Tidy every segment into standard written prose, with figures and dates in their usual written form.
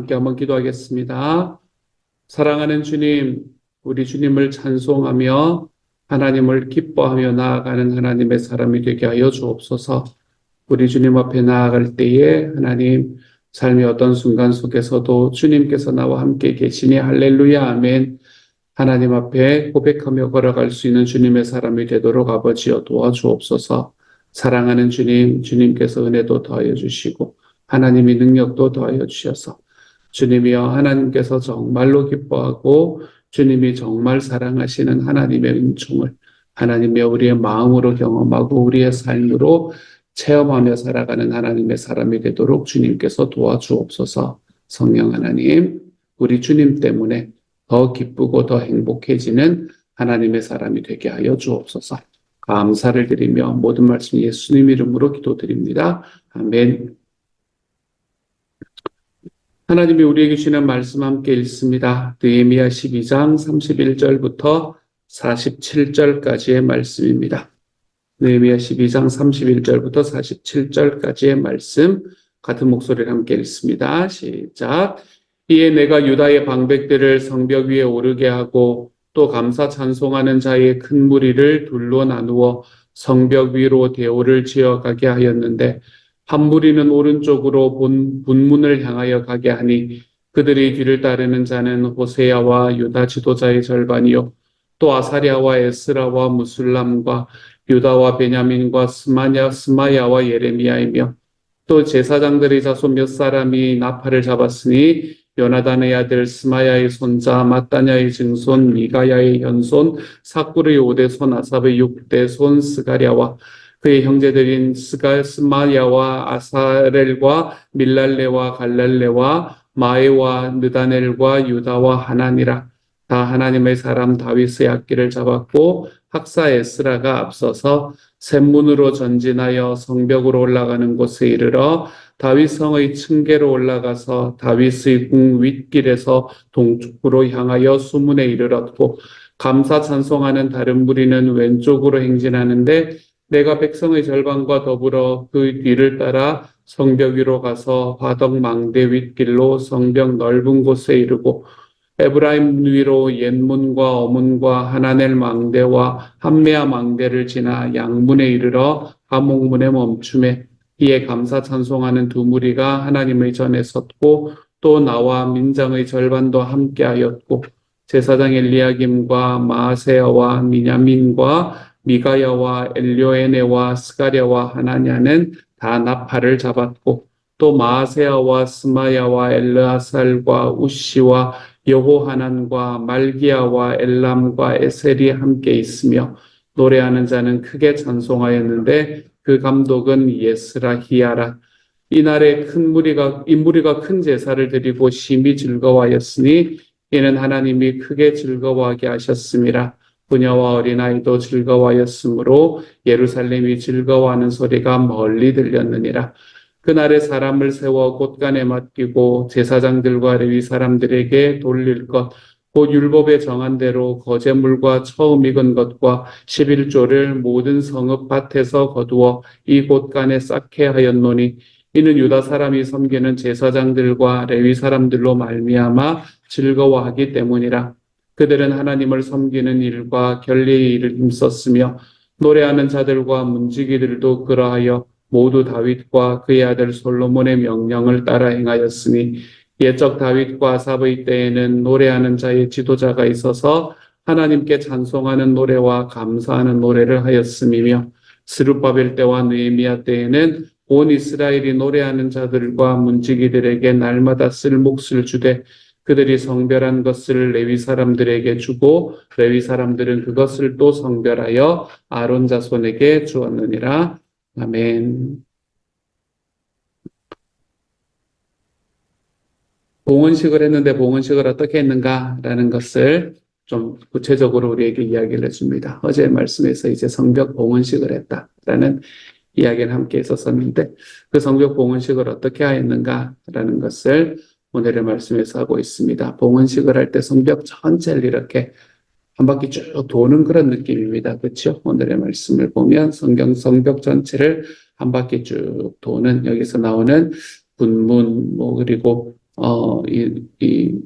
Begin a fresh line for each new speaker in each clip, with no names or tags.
함께 한번 기도하겠습니다. 사랑하는 주님, 우리 주님을 찬송하며 하나님을 기뻐하며 나아가는 하나님의 사람이 되게 하여 주옵소서. 우리 주님 앞에 나아갈 때에 하나님 삶의 어떤 순간 속에서도 주님께서 나와 함께 계시니 할렐루야 아멘. 하나님 앞에 고백하며 걸어갈 수 있는 주님의 사람이 되도록 아버지여 도와주옵소서. 사랑하는 주님, 주님께서 은혜도 더하여 주시고 하나님이 능력도 더하여 주셔서 주님이여 하나님께서 정말로 기뻐하고 주님이 정말 사랑하시는 하나님의 은총을 하나님의 우리의 마음으로 경험하고 우리의 삶으로 체험하며 살아가는 하나님의 사람이 되도록 주님께서 도와주옵소서. 성령 하나님, 우리 주님 때문에 더 기쁘고 더 행복해지는 하나님의 사람이 되게 하여 주옵소서. 감사를 드리며 모든 말씀 예수님 이름으로 기도드립니다. 아멘. 하나님이 우리에게 주시는 말씀 함께 읽습니다. 느헤미야 12장 31절부터 47절까지의 말씀입니다. 느헤미야 12장 31절부터 47절까지의 말씀 같은 목소리를 함께 읽습니다. 시작. 이에 내가 유다의 방백들을 성벽 위에 오르게 하고 또 감사 찬송하는 자의 큰 무리를 둘로 나누어 성벽 위로 대오를 지어가게 하였는데 한 무리는 오른쪽으로 분문을 향하여 가게 하니 그들의 뒤를 따르는 자는 호세야와 유다 지도자의 절반이요 또 아사랴와 에스라와 무술람과 유다와 베냐민과 스마야와 예레미야이며 또 제사장들의 자손 몇 사람이 나팔을 잡았으니 요나단의 아들 스마야의 손자 마따냐의 증손 미가야의 현손 사꿀의 5대손 아삽의 6대손 스가랴와 그의 형제들인 스마야와 아사렐과 밀랄레와 갈랄레와 마에와 느다넬과 유다와 하나니라. 다 하나님의 사람 다윗의 악기를 잡았고 학사 에스라가 앞서서 샘문으로 전진하여 성벽으로 올라가는 곳에 이르러 다윗성의 층계로 올라가서 다윗의 궁 윗길에서 동쪽으로 향하여 수문에 이르렀고 감사 찬송하는 다른 무리는 왼쪽으로 행진하는데 내가 백성의 절반과 더불어 그 뒤를 따라 성벽 위로 가서 화덕 망대 윗길로 성벽 넓은 곳에 이르고 에브라임 위로 옛문과 어문과 하나넬 망대와 함메아 망대를 지나 양문에 이르러 감옥문에 멈춤에 이에 감사 찬송하는 두 무리가 하나님의 전에 섰고 또 나와 민장의 절반도 함께하였고 제사장 엘리야김과 마아세야와 미냐민과 미가야와 엘료에네와 스가랴와 하나냐는 다 나팔을 잡았고 또 마아세야와 스마야와 엘르아살과 우시와 여호하난과 말기야와 엘람과 에셀이 함께 있으며 노래하는 자는 크게 찬송하였는데 그 감독은 예스라히야라. 이날에 이 무리가 큰 제사를 드리고 심히 즐거워하였으니 이는 하나님이 크게 즐거워하게 하셨음이라. 부녀와 어린아이도 즐거워하였으므로 예루살렘이 즐거워하는 소리가 멀리 들렸느니라. 그날에 사람을 세워 곳간에 맡기고 제사장들과 레위 사람들에게 돌릴 것, 곧 율법에 정한 대로 거제물과 처음 익은 것과 11조를 모든 성읍 밭에서 거두어 이 곳간에 쌓게 하였노니 이는 유다 사람이 섬기는 제사장들과 레위 사람들로 말미암아 즐거워하기 때문이라. 그들은 하나님을 섬기는 일과 결례의 일을 힘썼으며 노래하는 자들과 문지기들도 그러하여 모두 다윗과 그의 아들 솔로몬의 명령을 따라 행하였으니 옛적 다윗과 아삽의 때에는 노래하는 자의 지도자가 있어서 하나님께 찬송하는 노래와 감사하는 노래를 하였음이며 스룹바벨 때와 느헤미야 때에는 온 이스라엘이 노래하는 자들과 문지기들에게 날마다 쓸 몫을 주되 그들이 성별한 것을 레위 사람들에게 주고 레위 사람들은 그것을 또 성별하여 아론 자손에게 주었느니라. 아멘. 봉헌식을 했는데 봉헌식을 어떻게 했는가라는 것을 좀 구체적으로 우리에게 이야기를 해줍니다. 어제 말씀에서 이제 성벽 봉헌식을 했다라는 이야기를 함께 했었는데 그 성벽 봉헌식을 어떻게 하였는가라는 것을 오늘의 말씀에서 하고 있습니다. 봉헌식을 할 때 성벽 전체를 이렇게 한 바퀴 쭉 도는 그런 느낌입니다. 그렇죠? 오늘의 말씀을 보면 성벽 전체를 한 바퀴 쭉 도는 여기서 나오는 분문 그리고 이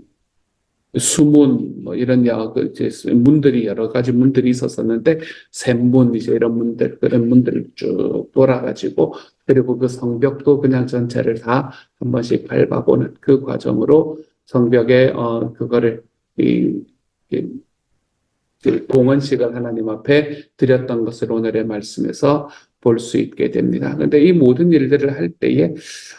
수문, 뭐 이런 이제 문들이 여러 가지 문들이 있었었는데, 샘문, 이제 이런 문들, 그런 문들을 쭉 돌아가지고, 그리고 그 성벽도 그냥 전체를 다 한 번씩 밟아보는 그 과정으로 성벽에, 그거를, 이, 이 봉헌식을 하나님 앞에 드렸던 것을 오늘의 말씀에서 볼 수 있게 됩니다. 그런데 이 모든 일들을 할 때에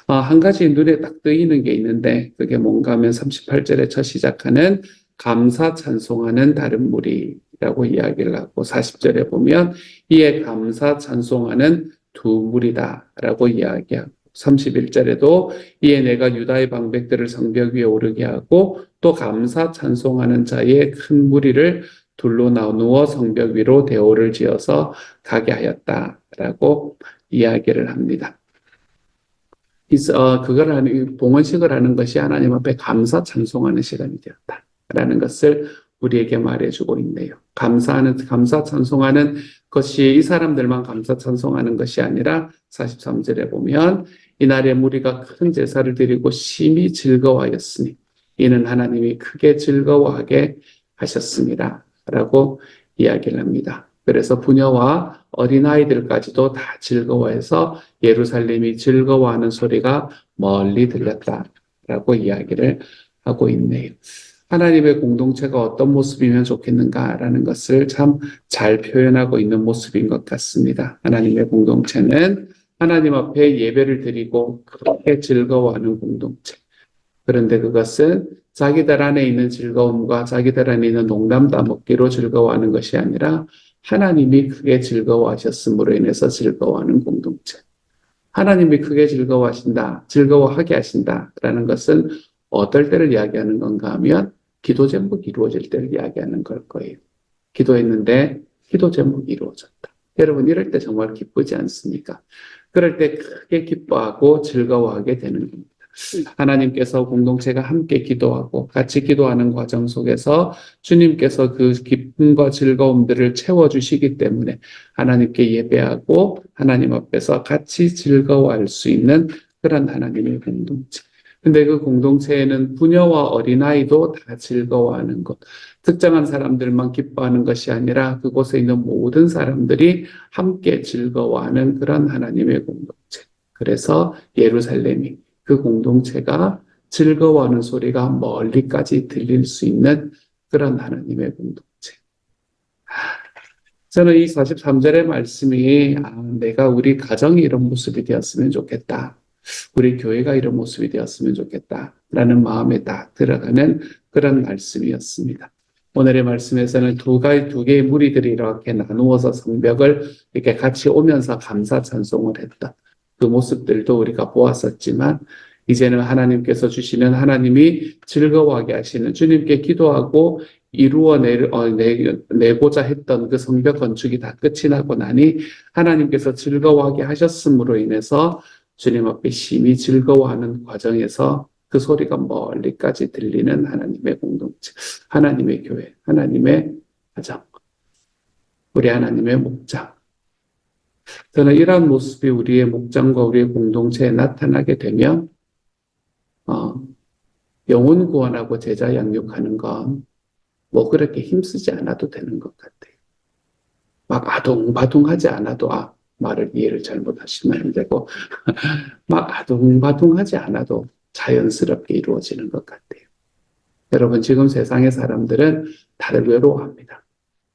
한 가지 눈에 딱 뜨이는 게 있는데 그게 뭔가 하면 38절에 첫 시작하는 감사 찬송하는 다른 무리라고 이야기를 하고 40절에 보면 이에 감사 찬송하는 두 무리다라고 이야기하고 31절에도 이에 내가 유다의 방백들을 성벽 위에 오르게 하고 또 감사 찬송하는 자의 큰 무리를 둘로 나누어 성벽 위로 대오를 지어서 가게 하였다라고 이야기를 합니다. 그걸 하는, 봉헌식을 하는 것이 하나님 앞에 감사 찬송하는 시간이 되었다라는 것을 우리에게 말해주고 있네요. 감사 찬송하는 것이 이 사람들만 감사 찬송하는 것이 아니라 43절에 보면 이날에 무리가 큰 제사를 드리고 심히 즐거워하였으니 이는 하나님이 크게 즐거워하게 하셨습니다. 라고 이야기를 합니다. 그래서 부녀와 어린아이들까지도 다 즐거워해서 예루살렘이 즐거워하는 소리가 멀리 들렸다라고 이야기를 하고 있네요. 하나님의 공동체가 어떤 모습이면 좋겠는가라는 것을 참 잘 표현하고 있는 모습인 것 같습니다. 하나님의 공동체는 하나님 앞에 예배를 드리고 그렇게 즐거워하는 공동체. 그런데 그것은 자기들 안에 있는 즐거움과 자기들 안에 있는 농담 따먹기로 즐거워하는 것이 아니라 하나님이 크게 즐거워하셨음으로 인해서 즐거워하는 공동체. 하나님이 크게 즐거워하신다, 즐거워하게 하신다라는 것은 어떨 때를 이야기하는 건가 하면 기도 제목이 이루어질 때를 이야기하는 걸 거예요. 기도했는데 기도 제목이 이루어졌다. 여러분 이럴 때 정말 기쁘지 않습니까? 그럴 때 크게 기뻐하고 즐거워하게 되는 겁니다. 하나님께서 공동체가 함께 기도하고 같이 기도하는 과정 속에서 주님께서 그 기쁨과 즐거움들을 채워주시기 때문에 하나님께 예배하고 하나님 앞에서 같이 즐거워할 수 있는 그런 하나님의 공동체. 근데 그 공동체에는 부녀와 어린아이도 다 즐거워하는 것. 특정한 사람들만 기뻐하는 것이 아니라 그곳에 있는 모든 사람들이 함께 즐거워하는 그런 하나님의 공동체. 그래서 예루살렘이 그 공동체가 즐거워하는 소리가 멀리까지 들릴 수 있는 그런 하나님의 공동체. 저는 이 43절의 말씀이 내가 우리 가정이 이런 모습이 되었으면 좋겠다. 우리 교회가 이런 모습이 되었으면 좋겠다라는 마음에 딱 들어가는 그런 말씀이었습니다. 오늘의 말씀에서는 두 개의 무리들이 이렇게 나누어서 성벽을 이렇게 같이 오면서 감사 찬송을 했던 그 모습들도 우리가 보았었지만 이제는 하나님께서 주시는 하나님이 즐거워하게 하시는 주님께 기도하고 내고자 했던 그 성벽 건축이 다 끝이 나고 나니 하나님께서 즐거워하게 하셨음으로 인해서 주님 앞에 심히 즐거워하는 과정에서 그 소리가 멀리까지 들리는 하나님의 공동체, 하나님의 교회, 하나님의 가정, 우리 하나님의 목장. 저는 이러한 모습이 우리의 목장과 우리의 공동체에 나타나게 되면 영혼 구원하고 제자 양육하는 건 뭐 그렇게 힘쓰지 않아도 되는 것 같아요. 막 아둥바둥하지 않아도 말을 이해를 잘못하시면 안 되고 막 아둥바둥하지 않아도 자연스럽게 이루어지는 것 같아요. 여러분 지금 세상의 사람들은 다들 외로워합니다.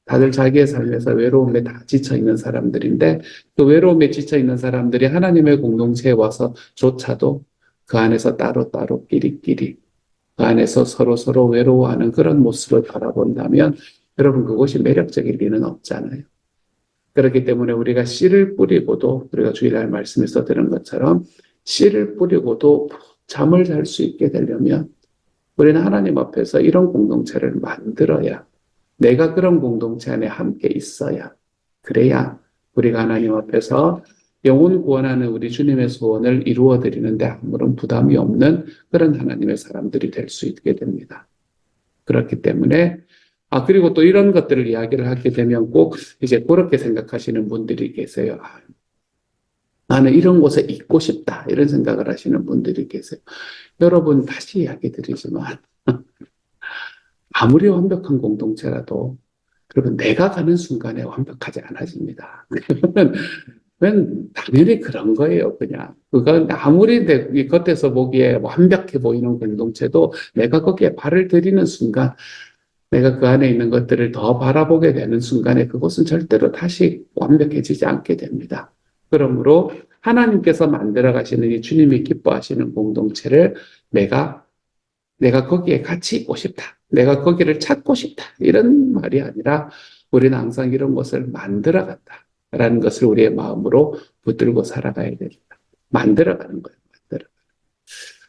다들 자기의 삶에서 외로움에 다 지쳐있는 사람들인데 그 외로움에 지쳐있는 사람들이 하나님의 공동체에 와서조차도 그 안에서 따로따로 끼리끼리 그 안에서 서로 외로워하는 그런 모습을 바라본다면 여러분 그것이 매력적일 리는 없잖아요. 그렇기 때문에 우리가 씨를 뿌리고도 우리가 주일날 말씀에서 들은 것처럼 씨를 뿌리고도 잠을 잘 수 있게 되려면 우리는 하나님 앞에서 이런 공동체를 만들어야 내가 그런 공동체 안에 함께 있어야 그래야 우리가 하나님 앞에서 영혼 구원하는 우리 주님의 소원을 이루어드리는데 아무런 부담이 없는 그런 하나님의 사람들이 될 수 있게 됩니다. 그렇기 때문에 그리고 또 이런 것들을 이야기를 하게 되면 꼭 이제 그렇게 생각하시는 분들이 계세요. 나는 이런 곳에 있고 싶다. 이런 생각을 하시는 분들이 계세요. 여러분, 다시 이야기 드리지만, 아무리 완벽한 공동체라도, 그러면 내가 가는 순간에 완벽하지 않아집니다. 그건 당연히 그런 거예요, 그냥. 그건 아무리 이 겉에서 보기에 완벽해 보이는 공동체도 내가 거기에 발을 들이는 순간, 내가 그 안에 있는 것들을 더 바라보게 되는 순간에 그곳은 절대로 다시 완벽해지지 않게 됩니다. 그러므로 하나님께서 만들어 가시는 이 주님이 기뻐하시는 공동체를 내가 거기에 같이 있고 싶다. 내가 거기를 찾고 싶다. 이런 말이 아니라 우리는 항상 이런 것을 만들어 간다. 라는 것을 우리의 마음으로 붙들고 살아가야 됩니다. 만들어가는 거예요. 만들어.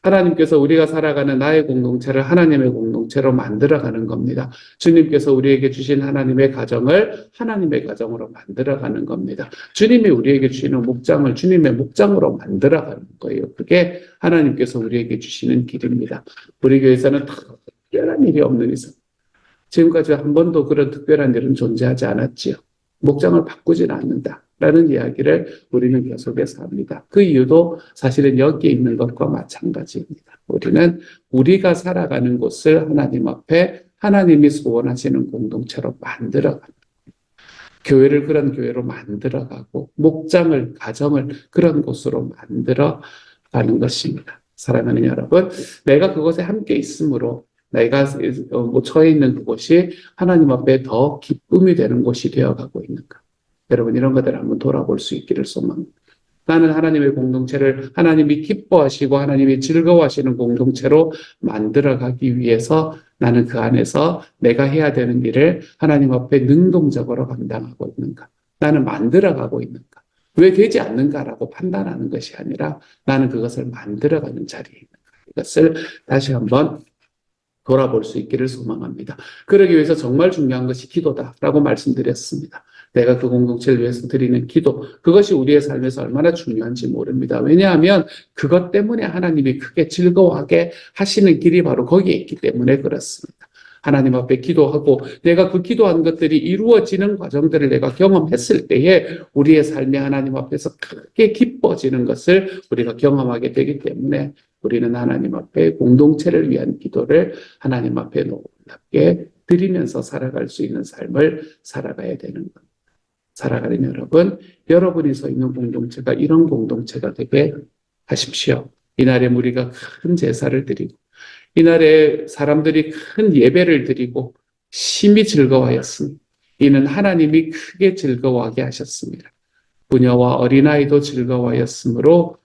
하나님께서 우리가 살아가는 나의 공동체를 하나님의 공동체로 만들어가는 겁니다. 주님께서 우리에게 주신 하나님의 가정을 하나님의 가정으로 만들어가는 겁니다. 주님이 우리에게 주시는 목장을 주님의 목장으로 만들어가는 거예요. 그게 하나님께서 우리에게 주시는 길입니다. 우리 교회에서는 특별한 일이 없는 이상 지금까지 한 번도 그런 특별한 일은 존재하지 않았지요. 목장을 바꾸지는 않는다라는 이야기를 우리는 계속해서 합니다. 그 이유도 사실은 여기에 있는 것과 마찬가지입니다. 우리는 우리가 살아가는 곳을 하나님 앞에 하나님이 소원하시는 공동체로 만들어가는 교회를 그런 교회로 만들어가고 목장을 가정을 그런 곳으로 만들어가는 것입니다. 사랑하는 여러분, 내가 그곳에 함께 있으므로 내가 처해 있는 그곳이 하나님 앞에 더 기쁨이 되는 곳이 되어가고 있는가? 여러분 이런 것들을 한번 돌아볼 수 있기를 소망합니다. 나는 하나님의 공동체를 하나님이 기뻐하시고 하나님이 즐거워하시는 공동체로 만들어가기 위해서 나는 그 안에서 내가 해야 되는 일을 하나님 앞에 능동적으로 감당하고 있는가? 나는 만들어가고 있는가? 왜 되지 않는가라고 판단하는 것이 아니라 나는 그것을 만들어가는 자리에 있는가? 이것을 다시 한번 돌아볼 수 있기를 소망합니다. 그러기 위해서 정말 중요한 것이 기도다라고 말씀드렸습니다. 내가 그 공동체를 위해서 드리는 기도, 그것이 우리의 삶에서 얼마나 중요한지 모릅니다. 왜냐하면 그것 때문에 하나님이 크게 즐거워하게 하시는 길이 바로 거기에 있기 때문에 그렇습니다. 하나님 앞에 기도하고 내가 그 기도한 것들이 이루어지는 과정들을 내가 경험했을 때에 우리의 삶이 하나님 앞에서 크게 기뻐지는 것을 우리가 경험하게 되기 때문에 우리는 하나님 앞에 공동체를 위한 기도를 하나님 앞에 놀랍게 드리면서 살아갈 수 있는 삶을 살아가야 되는 겁니다. 살아가는 여러분, 여러분이 서 있는 공동체가 이런 공동체가 되게 하십시오. 이날에 우리가 큰 제사를 드리고 이날에 사람들이 큰 예배를 드리고 심히 즐거워하였습니다. 이는 하나님이 크게 즐거워하게 하셨습니다. 부녀와 어린아이도 즐거워하였으므로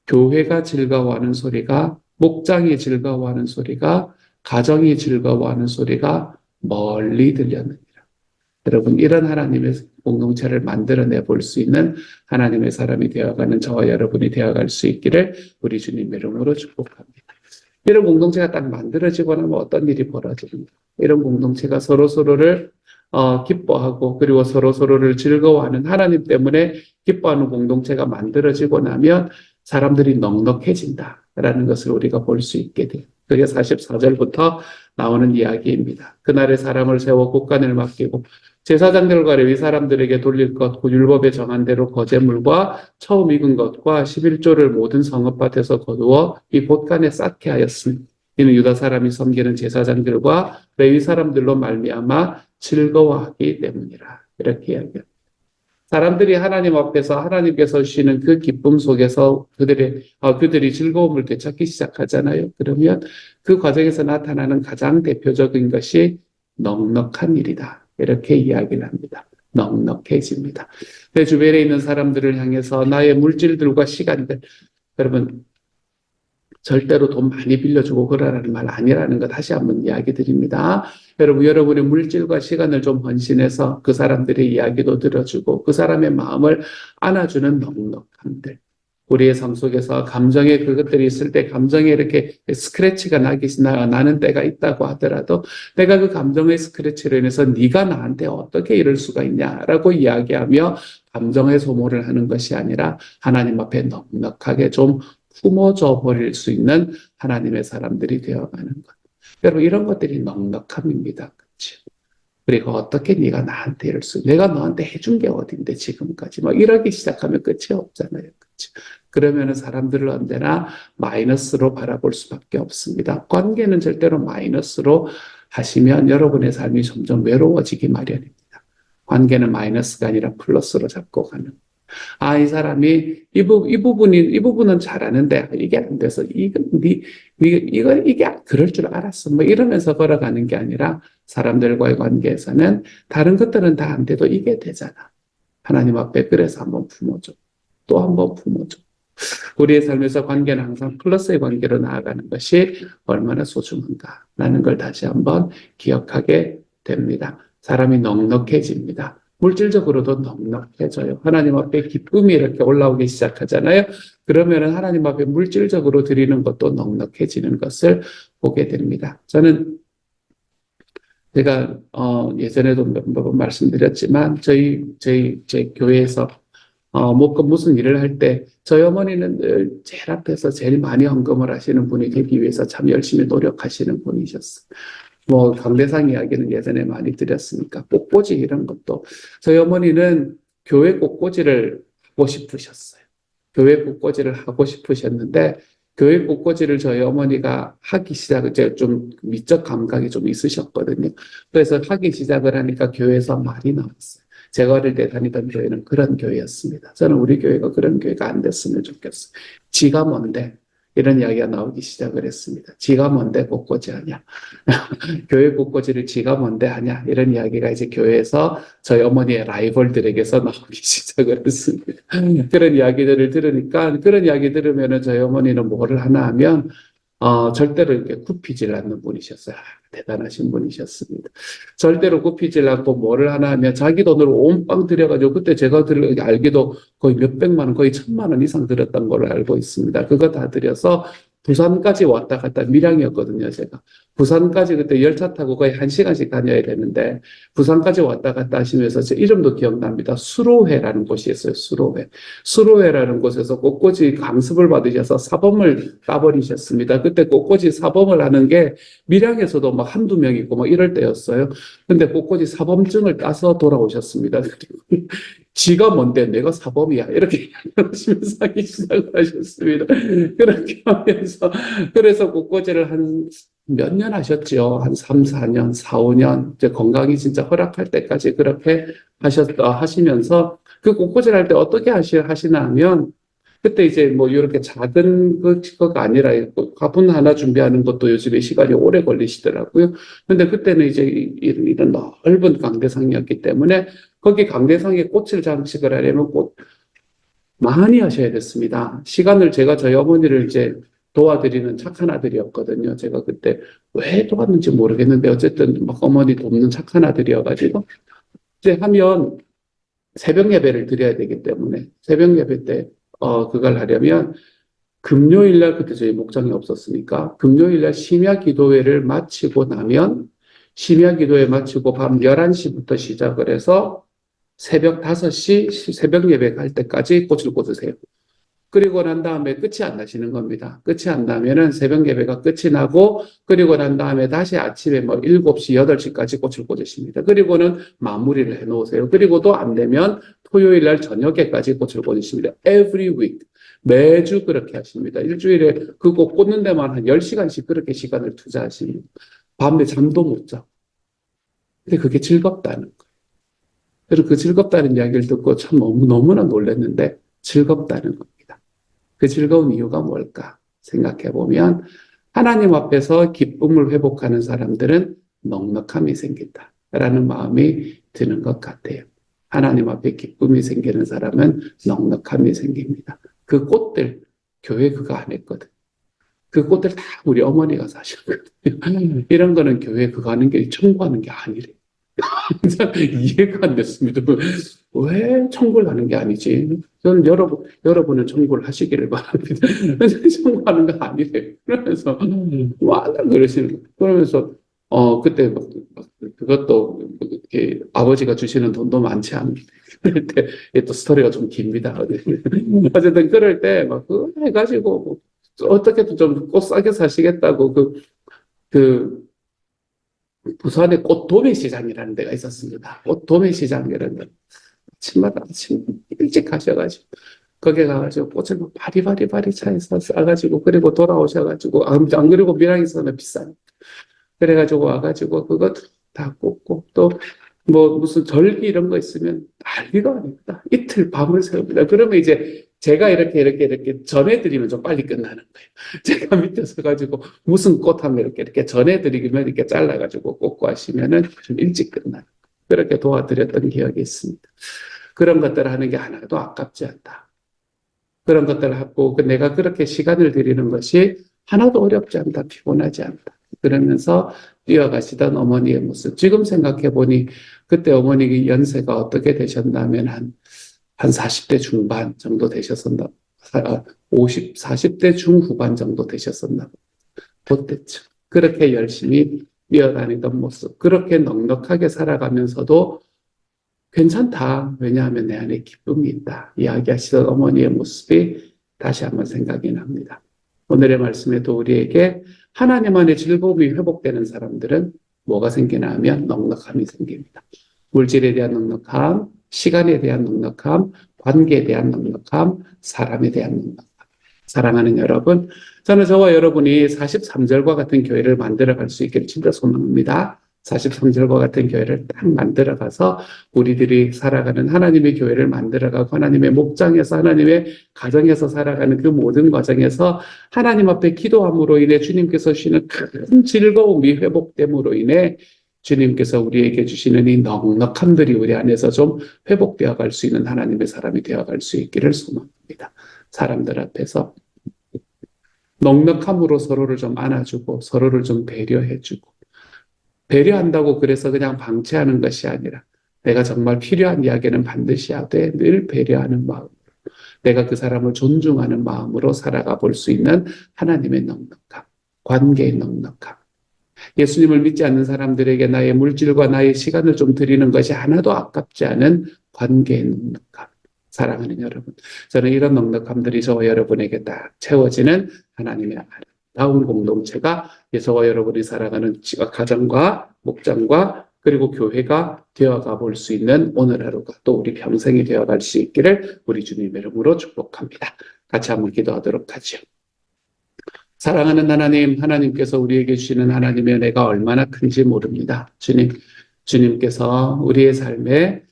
교회가 즐거워하는 소리가, 목장이 즐거워하는 소리가, 가정이 즐거워하는 소리가 멀리 들렸느니라. 여러분, 이런 하나님의 공동체를 만들어내 볼 수 있는 하나님의 사람이 되어가는 저와 여러분이 되어갈 수 있기를 우리 주님의 이름으로 축복합니다. 이런 공동체가 딱 만들어지고 나면 어떤 일이 벌어집니까? 이런 공동체가 서로서로를 기뻐하고 그리고 서로서로를 즐거워하는 하나님 때문에 기뻐하는 공동체가 만들어지고 나면 사람들이 넉넉해진다라는 것을 우리가 볼 수 있게 돼요. 그게 44절부터 나오는 이야기입니다. 그날에 사람을 세워 국간을 맡기고 제사장들과 레위 사람들에게 돌릴 것, 그 율법에 정한 대로 거제물과 처음 익은 것과 11조를 모든 성읍밭에서 거두어 이 곳간에 쌓게 하였으니 이는 유다 사람이 섬기는 제사장들과 레위 사람들로 말미암아 즐거워하기 때문이라. 이렇게 이야기합니다. 사람들이 하나님 앞에서 하나님께서 주시는 그 기쁨 속에서 그들이 즐거움을 되찾기 시작하잖아요. 그러면 그 과정에서 나타나는 가장 대표적인 것이 넉넉한 일이다. 이렇게 이야기를 합니다. 넉넉해집니다. 내 주변에 있는 사람들을 향해서 나의 물질들과 시간들, 여러분 절대로 돈 많이 빌려주고 그러라는 말 아니라는 거 다시 한번 이야기 드립니다. 여러분의 물질과 시간을 좀 헌신해서 그 사람들의 이야기도 들어주고 그 사람의 마음을 안아주는 넉넉함들. 우리의 삶 속에서 감정에 그것들이 있을 때 감정에 이렇게 스크래치가 나는 때가 있다고 하더라도 내가 그 감정의 스크래치로 인해서 네가 나한테 어떻게 이럴 수가 있냐라고 이야기하며 감정의 소모를 하는 것이 아니라 하나님 앞에 넉넉하게 좀 품어줘 버릴 수 있는 하나님의 사람들이 되어가는 것. 여러분 이런 것들이 넉넉함입니다. 그렇죠? 그리고 어떻게 네가 나한테 이럴 수, 내가 너한테 해준 게 어딘데 지금까지 막 이러기 시작하면 끝이 없잖아요. 그렇죠? 그러면은 사람들을 언제나 마이너스로 바라볼 수밖에 없습니다. 관계는 절대로 마이너스로 하시면 여러분의 삶이 점점 외로워지기 마련입니다. 관계는 마이너스가 아니라 플러스로 잡고 가는. 아, 이 사람이 이 부분은 잘하는데 이게 안 돼서 이게 그럴 줄 알았어. 뭐 이러면서 걸어가는 게 아니라 사람들과의 관계에서는 다른 것들은 다 안 돼도 이게 되잖아. 하나님 앞에 그래서 한번 품어줘. 또 한번 품어줘. 우리의 삶에서 관계는 항상 플러스의 관계로 나아가는 것이 얼마나 소중한가라는 걸 다시 한번 기억하게 됩니다. 사람이 넉넉해집니다. 물질적으로도 넉넉해져요. 하나님 앞에 기쁨이 이렇게 올라오기 시작하잖아요. 그러면 하나님 앞에 물질적으로 드리는 것도 넉넉해지는 것을 보게 됩니다. 저는 제가 예전에도 몇 번 말씀드렸지만 저희 교회에서 무슨 일을 할 때 저희 어머니는 늘 제일 앞에서 제일 많이 헌금을 하시는 분이 되기 위해서 참 열심히 노력하시는 분이셨어요. 뭐 강대상 이야기는 예전에 많이 드렸으니까 꽃꽂이 이런 것도 저희 어머니는 교회 꽃꽂이를 하고 싶으셨어요. 교회 꽃꽂이를 하고 싶으셨는데 교회 꽃꽂이를 저희 어머니가 하기 시작을 이제 좀 미적 감각이 좀 있으셨거든요. 그래서 하기 시작을 하니까 교회에서 많이 나왔어요. 제가 어릴 때 다니던 교회는 그런 교회였습니다. 저는 우리 교회가 그런 교회가 안 됐으면 좋겠어요. 지가 뭔데? 이런 이야기가 나오기 시작을 했습니다. 지가 뭔데 꽃꽂이 하냐? 교회 꽃꽂이를 지가 뭔데 하냐? 이런 이야기가 이제 교회에서 저희 어머니의 라이벌들에게서 나오기 시작을 했습니다. 그런 이야기들을 들으니까, 그런 이야기 들으면은 저희 어머니는 뭐를 하나 하면, 절대로 이렇게 굽히질 않는 분이셨어요. 대단하신 분이셨습니다. 절대로 굽히질 않고 뭐를 하나 하면 자기 돈으로 온 빵 들여가지고 그때 제가 알기도 거의 몇백만 원, 거의 1,000만 원 이상 들었던 걸로 알고 있습니다. 그거 다 들여서 부산까지 왔다 갔다 밀양이었거든요, 제가. 부산까지 그때 열차 타고 거의 1시간씩 다녀야 되는데 부산까지 왔다 갔다 하시면서 제 이름도 기억납니다. 수로회라는 곳이었어요, 수로회. 수로회라는 곳에서 꽃꽂이 강습을 받으셔서 사범을 따버리셨습니다. 그때 꽃꽂이 사범을 하는 게 밀양에서도 막 한두 명 있고 막 이럴 때였어요. 근데 꽃꽂이 사범증을 따서 돌아오셨습니다. 지가 뭔데 내가 사범이야 이렇게 하시면서 하기 시작을 하셨습니다. 그렇게 하면서 그래서 꽃꽂이를 한 몇 년 하셨죠. 한 3, 4년, 4, 5년 이제 건강이 진짜 허락할 때까지 그렇게 하시면서 그 꽃꽂이를 할 때 어떻게 하시나 하면 그때 이제 뭐 이렇게 작은 거가 아니라 화분 하나 준비하는 것도 요즘에 시간이 오래 걸리시더라고요. 근데 그때는 이제 이런 넓은 강대상이었기 때문에 거기 강대상에 꽃을 장식을 하려면 꽃 많이 하셔야 됐습니다. 시간을 제가 저희 어머니를 이제 도와드리는 착한 아들이었거든요. 제가 그때 왜 도왔는지 모르겠는데 어쨌든 막 어머니 돕는 착한 아들이어가지고 이제 하면 새벽 예배를 드려야 되기 때문에 새벽 예배 때 그걸 하려면 금요일 날 그때 저희 목장이 없었으니까 금요일 날 심야 기도회를 마치고 나면 심야 기도회 마치고 밤 11시부터 시작을 해서 새벽 5시 새벽 예배 갈 때까지 꽃을 꽂으세요. 그리고 난 다음에 끝이 안 나시는 겁니다. 끝이 안 나면은 새벽 예배가 끝이 나고, 그리고 난 다음에 다시 아침에 뭐 7시, 8시까지 꽃을 꽂으십니다. 그리고는 마무리를 해 놓으세요. 그리고도 안 되면 토요일 날 저녁에까지 꽃을 꽂으십니다. Every week. 매주 그렇게 하십니다. 일주일에 그 꽃 꽂는 데만 한 10시간씩 그렇게 시간을 투자하십니다. 밤에 잠도 못 자고. 근데 그게 즐겁다는 거예요. 그래서 그 즐겁다는 이야기를 듣고 참 너무나 놀랐는데 즐겁다는 겁니다. 그 즐거운 이유가 뭘까 생각해 보면 하나님 앞에서 기쁨을 회복하는 사람들은 넉넉함이 생긴다라는 마음이 드는 것 같아요. 하나님 앞에 기쁨이 생기는 사람은 넉넉함이 생깁니다. 그 꽃들 교회 그거 안 했거든. 그 꽃들 다 우리 어머니가 사셨거든요. 이런 거는 교회 그거 하는 게 청구하는 게 아니래. 이해가 안 됐습니다. 왜 청구를 하는 게 아니지? 저는 여러분은 청구를 하시기를 바랍니다. 청구하는 거 아니래요. 그러면서, 와, 그러시는 거예요. 그러면서, 그때 그것도, 이렇게 아버지가 주시는 돈도 많지 않은데, 그럴 때, 또 스토리가 좀 깁니다. 어쨌든 그럴 때, 막, 그거 해가지고, 어떻게든 좀 꽃 싸게 사시겠다고, 그, 부산에 꽃 도매시장이라는 데가 있었습니다. 꽃 도매시장이라는 데. 아침마다 아침 일찍 가셔가지고 거기 가가지고 꽃을 막 바리바리 차에서 싸가지고 그리고 돌아오셔가지고 안 그리고 밀양에서는 비싸니까 그래가지고 와가지고 그거 다 꽂고 또 뭐 무슨 절기 이런 거 있으면 난리가 아닙니다. 이틀 밤을 새웁니다. 그러면 이제 제가 이렇게 전해드리면 좀 빨리 끝나는 거예요. 제가 밑에 서가지고 무슨 꽃 하면 이렇게 전해드리면 이렇게 잘라가지고 꽂고 하시면은 좀 일찍 끝나는 거예요. 그렇게 도와드렸던 기억이 있습니다. 그런 것들을 하는 게 하나도 아깝지 않다. 그런 것들을 하고 내가 그렇게 시간을 들이는 것이 하나도 어렵지 않다, 피곤하지 않다. 그러면서 뛰어가시던 어머니의 모습. 지금 생각해 보니 그때 어머니 연세가 어떻게 되셨냐면 한 40대 중반 정도 되셨었나, 40대 중후반 정도 되셨었나. 그때쯤. 그렇게 열심히 뛰어다니던 모습. 그렇게 넉넉하게 살아가면서도 괜찮다. 왜냐하면 내 안에 기쁨이 있다. 이야기하시던 어머니의 모습이 다시 한번 생각이 납니다. 오늘의 말씀에도 우리에게 하나님 안에 즐거움이 회복되는 사람들은 뭐가 생기나 하면 넉넉함이 생깁니다. 물질에 대한 넉넉함, 시간에 대한 넉넉함, 관계에 대한 넉넉함, 사람에 대한 넉넉함. 사랑하는 여러분, 저는 저와 여러분이 43절과 같은 교회를 만들어 갈 수 있기를 진짜 소망합니다. 43절과 같은 교회를 딱 만들어가서 우리들이 살아가는 하나님의 교회를 만들어가고 하나님의 목장에서 하나님의 가정에서 살아가는 그 모든 과정에서 하나님 앞에 기도함으로 인해 주님께서 주시는 큰 즐거움이 회복됨으로 인해 주님께서 우리에게 주시는 이 넉넉함들이 우리 안에서 좀 회복되어 갈 수 있는 하나님의 사람이 되어 갈 수 있기를 소망합니다. 사람들 앞에서 넉넉함으로 서로를 좀 안아주고 서로를 좀 배려해주고 배려한다고 그래서 그냥 방치하는 것이 아니라 내가 정말 필요한 이야기는 반드시 하되 늘 배려하는 마음으로 내가 그 사람을 존중하는 마음으로 살아가 볼 수 있는 하나님의 넉넉함, 관계의 넉넉함. 예수님을 믿지 않는 사람들에게 나의 물질과 나의 시간을 좀 드리는 것이 하나도 아깝지 않은 관계의 넉넉함. 사랑하는 여러분, 저는 이런 넉넉함들이 저와 여러분에게 딱 채워지는 하나님의 아름다운 공동체가 저와 여러분이 살아가는 가정과 목장과 그리고 교회가 되어가 볼 수 있는 오늘 하루가 또 우리 평생이 되어갈 수 있기를 우리 주님의 이름으로 축복합니다. 같이 한번 기도하도록 하죠. 사랑하는 하나님, 하나님께서 우리에게 주시는 하나님의 은혜가 얼마나 큰지 모릅니다. 주님께서 우리의 삶에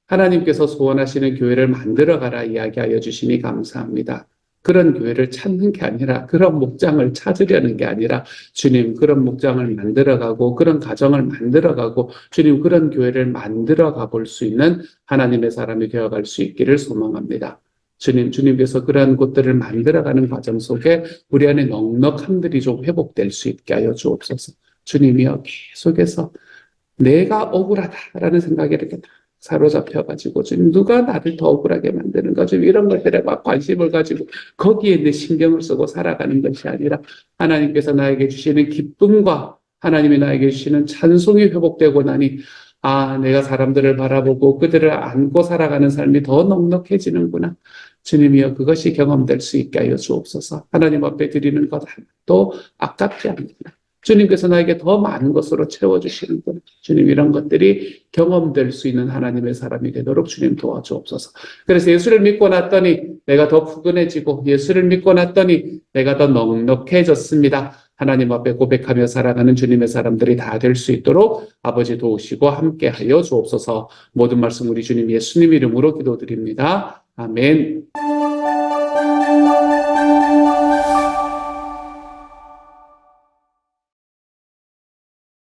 하나님께서 소원하시는 교회를 만들어가라 이야기하여 주시니 감사합니다. 그런 교회를 찾는 게 아니라 그런 목장을 찾으려는 게 아니라 주님 그런 목장을 만들어가고 그런 가정을 만들어가고 주님 그런 교회를 만들어가 볼 수 있는 하나님의 사람이 되어갈 수 있기를 소망합니다. 주님께서 그러한 곳들을 만들어가는 과정 속에 우리 안에 넉넉함들이 좀 회복될 수 있게 하여 주옵소서. 주님이여 계속해서 내가 억울하다라는 생각이 이렇게 사로잡혀가지고 지금 누가 나를 더 억울하게 만드는가 좀 이런 것들에 막 관심을 가지고 거기에 내 신경을 쓰고 살아가는 것이 아니라 하나님께서 나에게 주시는 기쁨과 하나님이 나에게 주시는 찬송이 회복되고 나니 내가 사람들을 바라보고 그들을 안고 살아가는 삶이 더 넉넉해지는구나. 주님이여 그것이 경험될 수 있게 하여 주옵소서. 하나님 앞에 드리는 것 하나도 아깝지 않습니다. 주님께서 나에게 더 많은 것으로 채워주시는구나. 주님 이런 것들이 경험될 수 있는 하나님의 사람이 되도록 주님 도와주옵소서. 그래서 예수를 믿고 났더니 내가 더 푸근해지고 예수를 믿고 났더니 내가 더 넉넉해졌습니다. 하나님 앞에 고백하며 살아가는 주님의 사람들이 다 될 수 있도록 아버지 도우시고 함께하여 주옵소서. 모든 말씀 우리 주님 예수님 이름으로 기도드립니다. 아멘.